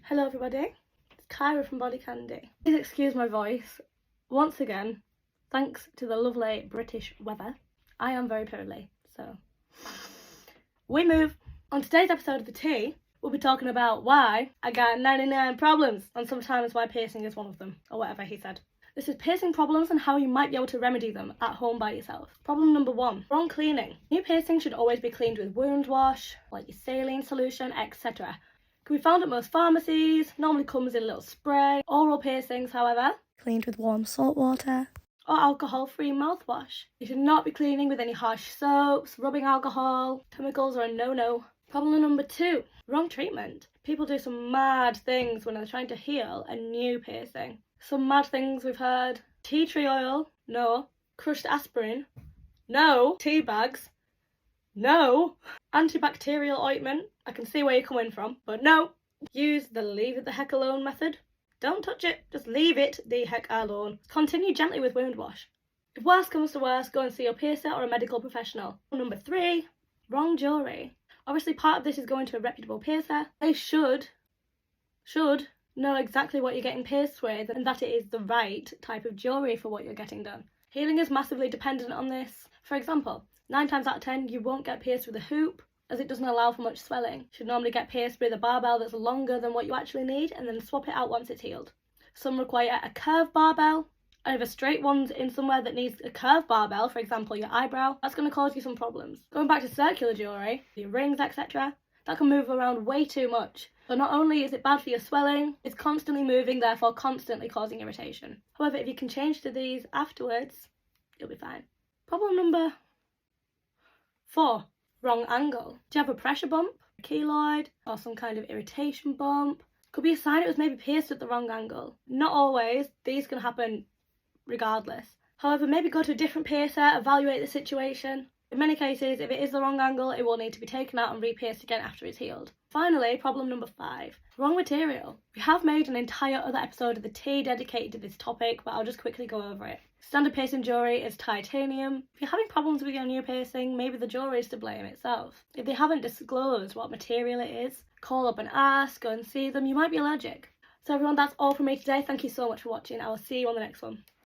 Hello everybody, it's Kyra from BodyCandy. Please excuse my voice. Once again, thanks to the lovely British weather, I am very poorly, so we move. On today's episode of The Tea, we'll be talking about why I got 99 problems, and sometimes why piercing is one of them, or whatever he said. This is piercing problems and how you might be able to remedy them at home by yourself. Problem number 1, wrong cleaning. New piercing should always be cleaned with wound wash, like your saline solution, etc. Can be found at most pharmacies, normally comes in a little spray. Oral piercings, however, cleaned with warm salt water or alcohol-free mouthwash. You should not be cleaning with any harsh soaps, rubbing alcohol. Chemicals are a no-no. Problem number 2, wrong treatment. People do some mad things when they're trying to heal a new piercing. Some mad things we've heard: tea tree oil, no. Crushed aspirin, no. Tea bags, no. Antibacterial ointment, I can see where you're coming from, but no. Use the leave it the heck alone method. Don't touch it, just leave it the heck alone. Continue gently with wound wash. If worse comes to worse, go and see your piercer or a medical professional. Number 3, wrong jewellery. Obviously part of this is going to a reputable piercer. They should know exactly what you're getting pierced with and that it is the right type of jewellery for what you're getting done. Healing is massively dependent on this. For example, 9 times out of 10 you won't get pierced with a hoop, as it doesn't allow for much swelling. You should normally get pierced with a barbell that's longer than what you actually need and then swap it out once it's healed. Some require a curved barbell, and if a straight one's in somewhere that needs a curved barbell, for example your eyebrow, that's going to cause you some problems. Going back to circular jewellery, your rings, etc., that can move around way too much. So not only is it bad for your swelling, it's constantly moving, therefore constantly causing irritation. However, if you can change to these afterwards, you'll be fine. Problem number 4, wrong angle. Do you have a pressure bump, a keloid, or some kind of irritation bump? Could be a sign it was maybe pierced at the wrong angle. Not always, these can happen regardless. However, maybe go to a different piercer, evaluate the situation. In many cases, if it is the wrong angle, it will need to be taken out and re-pierced again after it's healed. Finally, problem number 5, wrong material. We have made an entire other episode of The Tea dedicated to this topic, but I'll just quickly go over it. Standard piercing jewellery is titanium. If you're having problems with your new piercing, maybe the jewellery is to blame itself. If they haven't disclosed what material it is, call up and ask, go and see them, you might be allergic. So everyone, that's all from me today. Thank you so much for watching. I will see you on the next one.